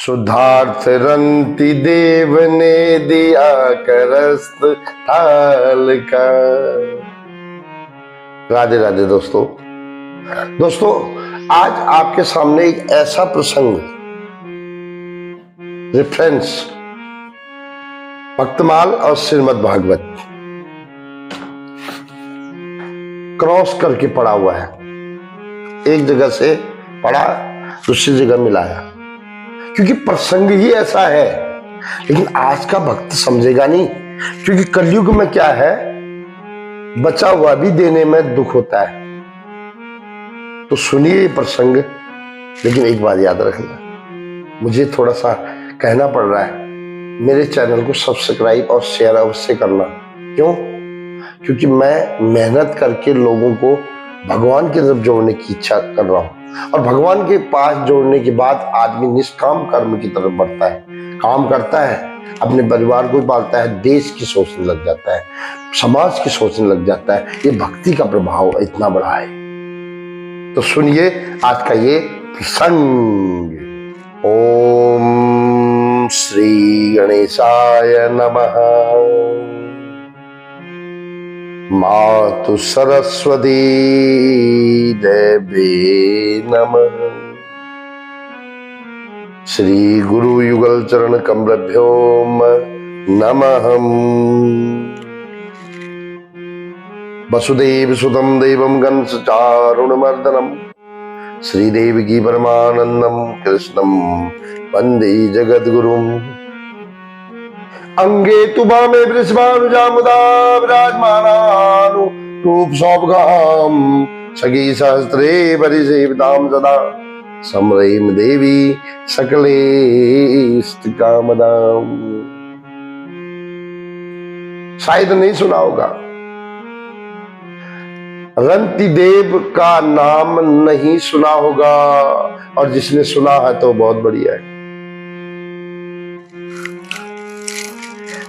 शुद्धार्थ रंति देव ने दिया करस्त थाल का। राधे राधे दोस्तों। आज आपके सामने एक ऐसा प्रसंग, रेफरेंस भक्तमाल और श्रीमद् भागवत क्रॉस करके पड़ा हुआ है। एक जगह से पढ़ा, दूसरी जगह मिलाया, क्योंकि प्रसंग ही ऐसा है। लेकिन आज का भक्त समझेगा नहीं, क्योंकि कलयुग में क्या है, बचा हुआ भी देने में दुख होता है। तो सुनिए ये प्रसंग, लेकिन एक बात याद रखना, मुझे थोड़ा सा कहना पड़ रहा है, मेरे चैनल को सब्सक्राइब और शेयर अवश्य करना। क्यों? क्योंकि मैं मेहनत करके लोगों को भगवान की तरफ जोड़ने की इच्छा कर रहा हूं, और भगवान के पास जोड़ने के बाद आदमी निष्काम कर्म की तरफ बढ़ता है, काम करता है, अपने परिवार को पालता है, देश की सोचने लग जाता है, समाज की सोचने लग जाता है। ये भक्ति का प्रभाव इतना बड़ा है। तो सुनिए आज का ये प्रसंग। ओम श्री गणेशाय नमः। मातु सरस्वती देवे नमः। श्री गुरु युगल चरण कमलभ्यो नमः। वसुदेव सुतं देवं कंस चारुणमर्दनम श्रीदेवकी परमानंदम कृष्णम वंदे जगद्गुरुम। अंगे तुभा में वृषभानुजामुदा विराजमानानु रूप सौभगाम सखी सहस्रे परिसेविताम सदा समरीम देवी सकले कामदाम। शायद नहीं सुना होगा, रंति देव का नाम नहीं सुना होगा, और जिसने सुना है तो बहुत बढ़िया है।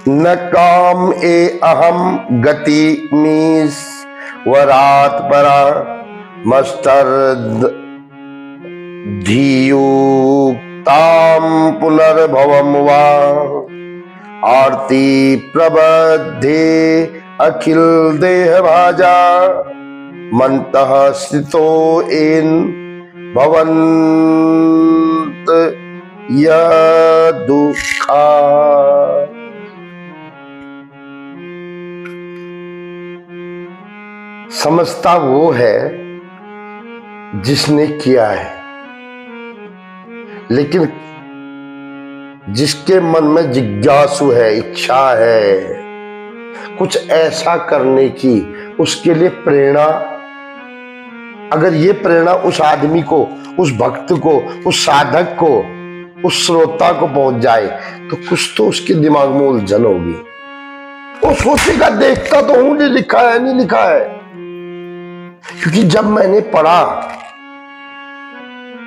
न काम ए अहम गति मीस वरात परा मस्तर धीयुक्ताम पुनर्भवम वा आरती प्रबद्धे अखिल देह भाजा मंतः स्थितो एन भवंत दुखा। समझता वो है जिसने किया है, लेकिन जिसके मन में जिज्ञासु है, इच्छा है कुछ ऐसा करने की, उसके लिए प्रेरणा, अगर ये प्रेरणा उस आदमी को, उस भक्त को, उस साधक को, उस श्रोता को पहुंच जाए, तो कुछ तो उसके दिमाग में उलझन होगी। वो सोचेगा देखता तो हूं, नहीं लिखा है, नहीं लिखा है। क्योंकि जब मैंने पढ़ा,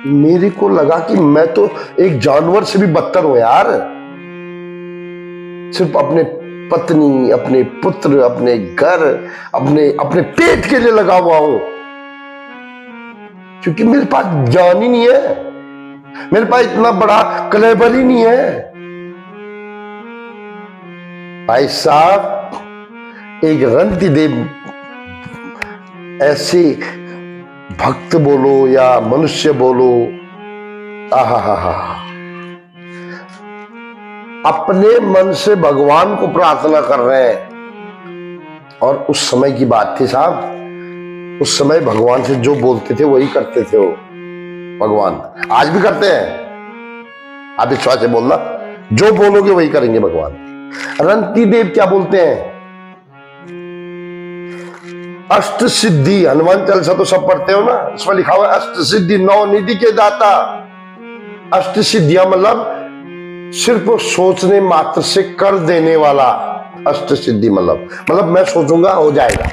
मेरे को लगा कि मैं तो एक जानवर से भी बदतर हूं यार। सिर्फ अपने पत्नी, अपने पुत्र, अपने घर, अपने पेट के लिए लगा हुआ हूं, क्योंकि मेरे पास ज्ञान ही नहीं है, मेरे पास इतना बड़ा क्लेवर ही नहीं है। भाई साहब, एक रंति देव ऐसे भक्त बोलो या मनुष्य बोलो, आहा, अपने मन से भगवान को प्रार्थना कर रहे हैं। और उस समय की बात थी साहब, उस समय भगवान से जो बोलते थे वही करते थे वो भगवान। आज भी करते हैं, आप विश्वास से बोलना, जो बोलोगे वही करेंगे भगवान। रंति देव क्या बोलते हैं? अष्ट सिद्धि, हनुमान चालीसा तो सब पढ़ते हो ना, इसमें लिखा हुआ है अष्ट सिद्धि नौ निधि के दाता। अष्ट सिद्धियां मतलब सिर्फ सोचने मात्र से कर देने वाला अष्ट सिद्धि, मतलब मैं सोचूंगा हो जाएगा।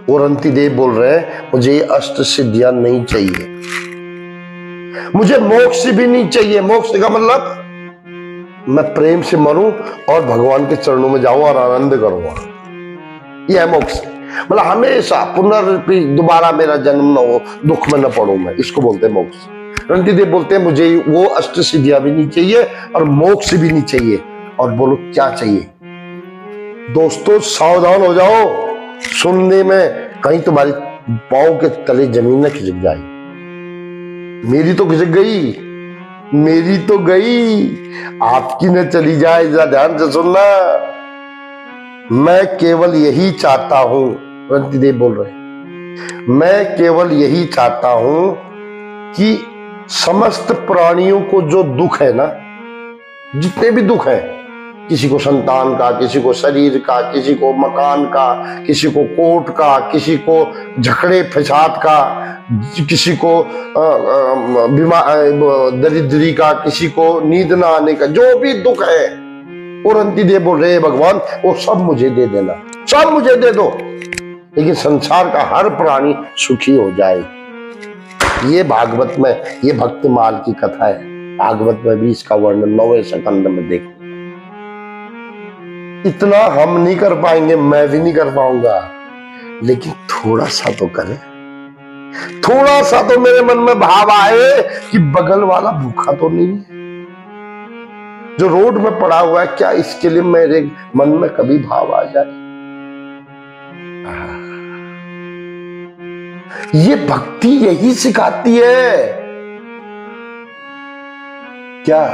वो रंति देव बोल रहे हैं, मुझे ये अष्ट सिद्धियां नहीं चाहिए, मुझे मोक्ष भी नहीं चाहिए। मोक्ष का मतलब मैं प्रेम से मरूं और भगवान के चरणों में जाऊं और आनंद करूंगा, यह है मोक्ष। मतलब हमेशा पुनर्पि दोबारा मेरा जन्म न हो, दुख में न पड़ूं मैं, इसको बोलते हैं मोक्ष। रंती देव बोलते हैं मुझे वो अष्ट सिद्धियां भी नहीं चाहिए और मोक्ष भी नहीं चाहिए। और बोलो क्या चाहिए? दोस्तों सावधान हो जाओ, सुनने में कहीं तुम्हारी पाँव के तले जमीन न खिसक जाए। मेरी तो खिसक गई, मेरी तो गई, आपकी न चली जाए। जरा ध्यान से सुनना। मैं केवल यही चाहता हूं, रंती देव बोल रहे, मैं केवल यही चाहता हूं कि समस्त प्राणियों को जो दुख है ना, जितने भी दुख है, किसी को संतान का, किसी को शरीर का, किसी को मकान का, किसी को कोर्ट का, किसी को झगड़े फसाद का, किसी को दरिद्री का, किसी को नींद ना आने का, जो भी दुख है वो रंती देव बोल रहे भगवान वो सब मुझे दे देना, सब मुझे दे दो, लेकिन संसार का हर प्राणी सुखी हो जाए। ये भागवत में, ये भक्तमाल की कथा है। भागवत में भी इसका वर्णन 9वें स्कंद में देख। इतना हम नहीं कर पाएंगे, मैं भी नहीं कर पाऊंगा, लेकिन थोड़ा सा तो करें, थोड़ा सा तो मेरे मन में भाव आए कि बगल वाला भूखा तो नहीं है, जो रोड में पड़ा हुआ है, क्या इसके लिए मेरे मन में कभी भाव आ जाए? ये भक्ति यही सिखाती है। क्या?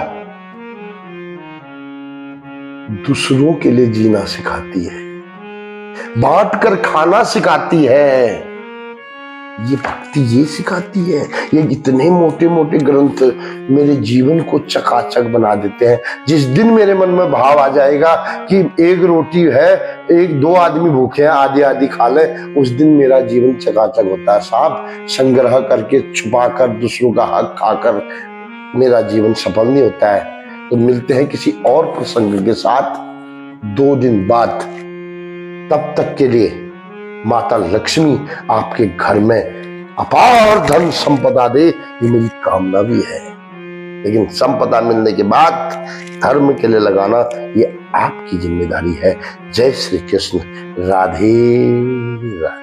दूसरों के लिए जीना सिखाती है, बांट कर खाना सिखाती है। ये भक्ति ये सिखाती है। ये इतने मोटे मोटे ग्रंथ मेरे जीवन को चकाचक बना देते हैं। जिस दिन मेरे मन में भाव आ जाएगा कि एक रोटी है, एक दो आदमी भूखे हैं, आधी आधी खा ले, उस दिन मेरा जीवन चकाचक होता है साहब। संग्रह करके छुपा कर दूसरों का हक खाकर मेरा जीवन सफल नहीं होता है। तो मिलते हैं किसी और प्रसंग के साथ 2 दिन बाद। तब तक के लिए माता लक्ष्मी आपके घर में अपार धन संपदा दे, ये मेरी कामना भी है। लेकिन संपदा मिलने के बाद धर्म के लिए लगाना ये आपकी जिम्मेदारी है। जय श्री कृष्ण। राधे राधे।